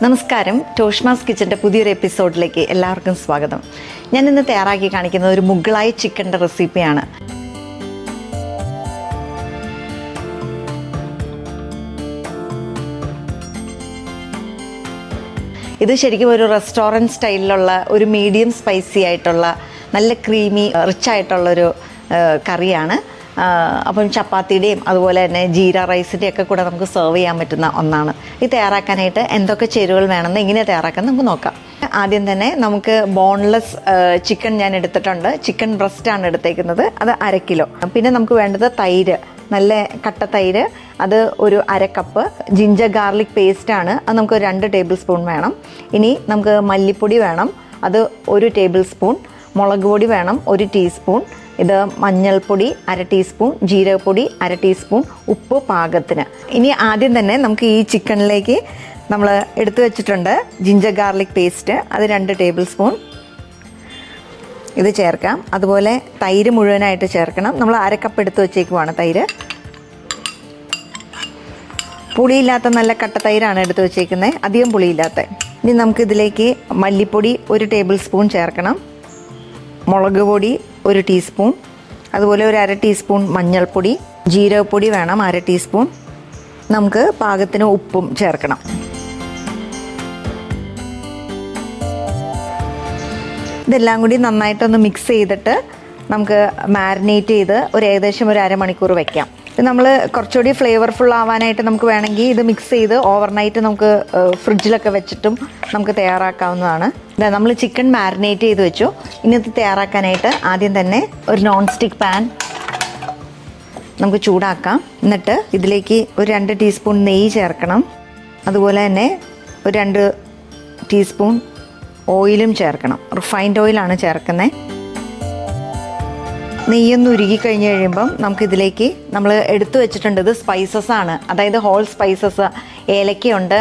നമസ്കാരം, ടോഷ്മാസ് കിച്ചൻ്റെ പുതിയൊരു എപ്പിസോഡിലേക്ക് എല്ലാവർക്കും സ്വാഗതം. ഞാൻ ഇന്ന് തയ്യാറാക്കി കാണിക്കുന്നത് ഒരു മുഗളായി ചിക്കൻ്റെ റെസിപ്പിയാണ്. ഇത് ശരിക്കും ഒരു റെസ്റ്റോറൻറ്റ് സ്റ്റൈലിലുള്ള ഒരു മീഡിയം സ്പൈസി ആയിട്ടുള്ള നല്ല ക്രീമി റിച്ച് ആയിട്ടുള്ളൊരു കറിയാണ്. അപ്പം ചപ്പാത്തിയുടെയും അതുപോലെ തന്നെ ജീര റൈസിൻ്റെയും ഒക്കെ കൂടെ നമുക്ക് സെർവ് ചെയ്യാൻ പറ്റുന്ന ഒന്നാണ്. ഇത് തയ്യാറാക്കാനായിട്ട് എന്തൊക്കെ ചേരുവകൾ വേണമെന്ന് എങ്ങനെ തയ്യാറാക്കാൻ നമുക്ക് നോക്കാം. ആദ്യം തന്നെ നമുക്ക് ബോൺലെസ് ചിക്കൻ ഞാൻ എടുത്തിട്ടുണ്ട്. ചിക്കൻ ബ്രസ്റ്റാണ് എടുത്തേക്കുന്നത്, അത് 1/2 കിലോ. പിന്നെ നമുക്ക് വേണ്ടത് തൈര്, നല്ല കട്ട തൈര്, അത് ഒരു 1/2 കപ്പ്. ജിഞ്ചർ ഗാർലിക് പേസ്റ്റാണ്, അത് നമുക്ക് 2 ടേബിൾ സ്പൂൺ വേണം. ഇനി നമുക്ക് മല്ലിപ്പൊടി വേണം, അത് 1 ടേബിൾ സ്പൂൺ. മുളക് പൊടി വേണം 1 ടീസ്പൂൺ. ഇത് മഞ്ഞൾപ്പൊടി 1/2 ടീസ്പൂൺ, ജീരകപ്പൊടി 1/2 ടീസ്പൂൺ, ഉപ്പ് പാകത്തിന്. ഇനി ആദ്യം തന്നെ നമുക്ക് ഈ ചിക്കനിലേക്ക് നമ്മൾ എടുത്തു വെച്ചിട്ടുണ്ട് ജിഞ്ചർ ഗാർലിക് പേസ്റ്റ്, അത് 2 ടേബിൾ സ്പൂൺ ഇത് ചേർക്കാം. അതുപോലെ തൈര് മുഴുവനായിട്ട് ചേർക്കണം. നമ്മൾ 1/2 കപ്പ് എടുത്ത് വെച്ചേക്കുവാണ് തൈര്. പുളിയില്ലാത്ത നല്ല കട്ട തൈരാണ് എടുത്ത് വെച്ചേക്കുന്നത്, അധികം പുളിയില്ലാത്ത. ഇനി നമുക്കിതിലേക്ക് മല്ലിപ്പൊടി 1 ടേബിൾ സ്പൂൺ ചേർക്കണം. മുളക് പൊടി 1 ടീസ്പൂൺ, അതുപോലെ 1/2 ടീസ്പൂൺ മഞ്ഞൾപ്പൊടി, ജീരകപ്പൊടി വേണം 1/2 ടീസ്പൂൺ. നമുക്ക് പാകത്തിന് ഉപ്പും ചേർക്കണം. ഇതെല്ലാം കൂടി നന്നായിട്ടൊന്ന് മിക്സ് ചെയ്തിട്ട് നമുക്ക് മാരിനേറ്റ് ചെയ്ത് ഏകദേശം 1 അരമണിക്കൂർ വയ്ക്കാം. നമ്മൾ കുറച്ചുകൂടി ഫ്ലേവർഫുൾ ആവാനായിട്ട് നമുക്ക് വേണമെങ്കിൽ ഇത് മിക്സ് ചെയ്ത് ഓവർനൈറ്റ് നമുക്ക് ഫ്രിഡ്ജിലൊക്കെ വെച്ചിട്ടും നമുക്ക് തയ്യാറാക്കാവുന്നതാണ്. നമ്മൾ ചിക്കൻ മാരിനേറ്റ് ചെയ്ത് വെച്ചു. ഇനി ഇത് തയ്യാറാക്കാനായിട്ട് ആദ്യം തന്നെ ഒരു നോൺ സ്റ്റിക്ക് പാൻ നമുക്ക് ചൂടാക്കാം. എന്നിട്ട് ഇതിലേക്ക് 2 ടീസ്പൂൺ നെയ്യ് ചേർക്കണം. അതുപോലെ തന്നെ 2 ടീസ്പൂൺ ഓയിലും ചേർക്കണം. റിഫൈൻഡ് ഓയിലാണ് ചേർക്കുന്നത്. നെയ്യൊന്ന് ഉരുകി കഴിഞ്ഞ് കഴിയുമ്പം നമുക്കിതിലേക്ക് നമ്മൾ എടുത്തു വെച്ചിട്ടുണ്ട്, ഇത് സ്പൈസസ് ആണ്. അതായത് ഹോൾ സ്പൈസസ്, ഏലക്കയുണ്ട്,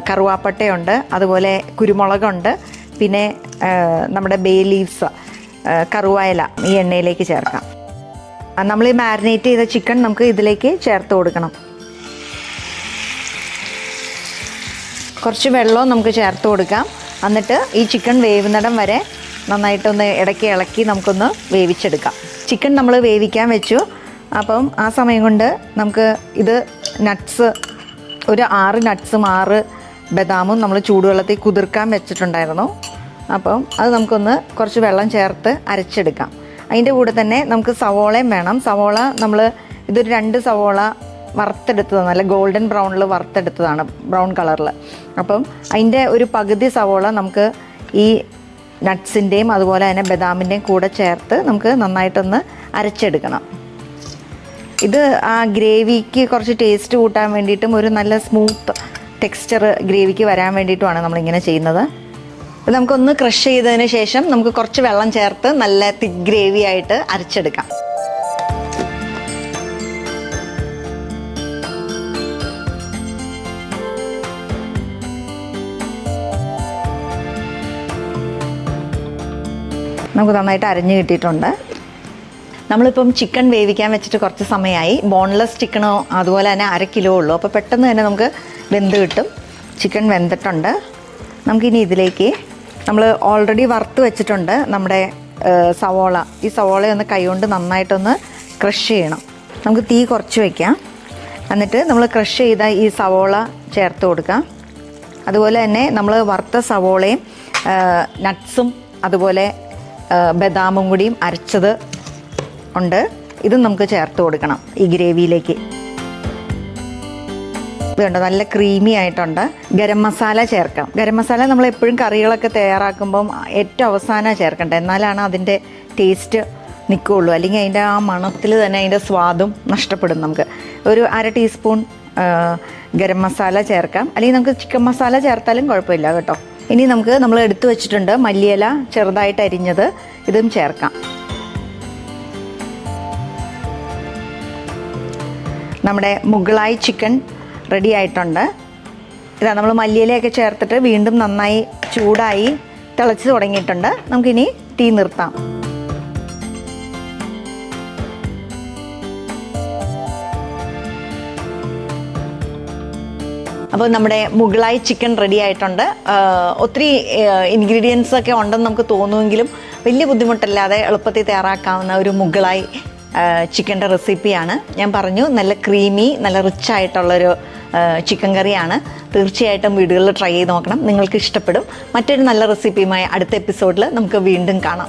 കറുവാപ്പട്ടയുണ്ട്, അതുപോലെ കുരുമുളകുണ്ട്, പിന്നെ നമ്മുടെ ബേ ലീവ്സ്, കറുവായില ഈ എണ്ണയിലേക്ക് ചേർക്കാം. നമ്മൾ ഈ മാരിനേറ്റ് ചെയ്ത ചിക്കൻ നമുക്ക് ഇതിലേക്ക് ചേർത്ത് കൊടുക്കണം. കുറച്ച് വെള്ളവും നമുക്ക് ചേർത്ത് കൊടുക്കാം. എന്നിട്ട് ഈ ചിക്കൻ വേവുന്നിടം വരെ നന്നായിട്ടൊന്ന് ഇടയ്ക്ക് ഇളക്കി നമുക്കൊന്ന് വേവിച്ചെടുക്കാം. ചിക്കൻ നമ്മൾ വേവിക്കാൻ വെച്ചു. അപ്പം ആ സമയം കൊണ്ട് നമുക്ക് ഇത് നട്ട്സ്, ഒരു 6 നട്ട്സും 6 ബദാമും നമ്മൾ ചൂടുവെള്ളത്തിൽ കുതിർക്കാൻ വെച്ചിട്ടുണ്ടായിരുന്നു. അപ്പം അത് നമുക്കൊന്ന് കുറച്ച് വെള്ളം ചേർത്ത് അരച്ചെടുക്കാം. അതിൻ്റെ കൂടെ തന്നെ നമുക്ക് സവോളയും വേണം. സവോള നമ്മൾ ഇതൊരു 2 സവോള വറുത്തെടുത്തതാണ്, നല്ല ഗോൾഡൻ ബ്രൗണിൽ വറുത്തെടുത്തതാണ്, ബ്രൗൺ കളറിൽ. അപ്പം അതിൻ്റെ ഒരു പകുതി സവോള നമുക്ക് ഈ നട്ട്സിൻ്റെയും അതുപോലെ തന്നെ ബദാമിൻ്റെയും കൂടെ ചേർത്ത് നമുക്ക് നന്നായിട്ടൊന്ന് അരച്ചെടുക്കണം. ഇത് ആ ഗ്രേവിക്ക് കുറച്ച് ടേസ്റ്റ് കൂട്ടാൻ വേണ്ടിയിട്ടും ഒരു നല്ല സ്മൂത്ത് ടെക്സ്ചർ ഗ്രേവിക്ക് വരാൻ വേണ്ടിയിട്ടുമാണ് നമ്മളിങ്ങനെ ചെയ്യുന്നത്. ഇത് നമുക്കൊന്ന് ക്രഷ് ചെയ്തതിന് ശേഷം നമുക്ക് കുറച്ച് വെള്ളം ചേർത്ത് നല്ല തിക്ക് ഗ്രേവി ആയിട്ട് അരച്ചെടുക്കാം. നമുക്ക് നന്നായിട്ട് അരഞ്ഞ് കിട്ടിയിട്ടുണ്ട്. നമ്മളിപ്പം ചിക്കൻ വേവിക്കാൻ വെച്ചിട്ട് കുറച്ച് സമയമായി. ബോൺലെസ് ചിക്കനോ അതുപോലെ തന്നെ 1/2 കിലോ ഉള്ളൂ. അപ്പോൾ പെട്ടെന്ന് തന്നെ നമുക്ക് വെന്ത് കിട്ടും. ചിക്കൻ വെന്തിട്ടുണ്ട്. നമുക്കിനി ഇതിലേക്ക് നമ്മൾ ഓൾറെഡി വറുത്ത് വെച്ചിട്ടുണ്ട് നമ്മുടെ സവോള. ഈ സവോളയൊന്ന് കൈകൊണ്ട് നന്നായിട്ടൊന്ന് ക്രഷ് ചെയ്യണം. നമുക്ക് തീ കുറച്ച് വയ്ക്കാം. എന്നിട്ട് നമ്മൾ ക്രഷ് ചെയ്ത ഈ സവോള ചേർത്ത് കൊടുക്കാം. അതുപോലെ തന്നെ നമ്മൾ വറുത്ത സവോളയും നട്ട്സും അതുപോലെ ബദാമും കൂടിയും അരച്ചത് ഉണ്ട്, ഇതും നമുക്ക് ചേർത്ത് കൊടുക്കണം ഈ ഗ്രേവിയിലേക്ക്. ഇത് കണ്ടോ, നല്ല ക്രീമി ആയിട്ടുണ്ട്. ഗരം മസാല ചേർക്കാം. ഗരം മസാല നമ്മൾ എപ്പോഴും കറികളൊക്കെ തയ്യാറാക്കുമ്പം ഏറ്റവും അവസാനം ചേർക്കണ്ട, എന്നാലാണ് അതിൻ്റെ ടേസ്റ്റ് നിൽക്കുകയുള്ളൂ. അല്ലെങ്കിൽ അതിൻ്റെ ആ മണത്തിൽ തന്നെ അതിൻ്റെ സ്വാദും നഷ്ടപ്പെടും. നമുക്ക് ഒരു 1/2 ടീസ്പൂൺ ഗരം മസാല ചേർക്കാം. അല്ലെങ്കിൽ നമുക്ക് ചിക്കൻ മസാല ചേർത്താലും കുഴപ്പമില്ല കേട്ടോ. ഇനി നമ്മൾ എടുത്തു വെച്ചിട്ടുണ്ട് മല്ലിയില ചെറുതായിട്ട് അരിഞ്ഞത്, ഇതും ചേർക്കാം. നമ്മുടെ മുഗളായി ചിക്കൻ റെഡി ആയിട്ടുണ്ട്. ഇതാ നമ്മൾ മല്ലിയിലയൊക്കെ ചേർത്തിട്ട് വീണ്ടും നന്നായി ചൂടായി തിളച്ച് തുടങ്ങിയിട്ടുണ്ട്. നമുക്കിനി തീ നിർത്താം. അപ്പോൾ നമ്മുടെ മുഗളായി ചിക്കൻ റെഡി ആയിട്ടുണ്ട്. ഒത്തിരി ഇൻഗ്രീഡിയൻസ് ഒക്കെ ഉണ്ടെന്ന് നമുക്ക് തോന്നുമെങ്കിലും വലിയ ബുദ്ധിമുട്ടില്ലാതെ എളുപ്പത്തിൽ തയ്യാറാക്കാവുന്ന ഒരു മുഗളായി ചിക്കൻ്റെ റെസിപ്പിയാണ്. ഞാൻ പറഞ്ഞു നല്ല ക്രീമി, നല്ല റിച്ച് ആയിട്ടുള്ളൊരു ചിക്കൻ കറിയാണ്. തീർച്ചയായിട്ടും വീടുകളിൽ ട്രൈ ചെയ്ത് നോക്കണം, നിങ്ങൾക്ക് ഇഷ്ടപ്പെടും. മറ്റൊരു നല്ല റെസിപ്പിയുമായി അടുത്ത എപ്പിസോഡിൽ നമുക്ക് വീണ്ടും കാണാം.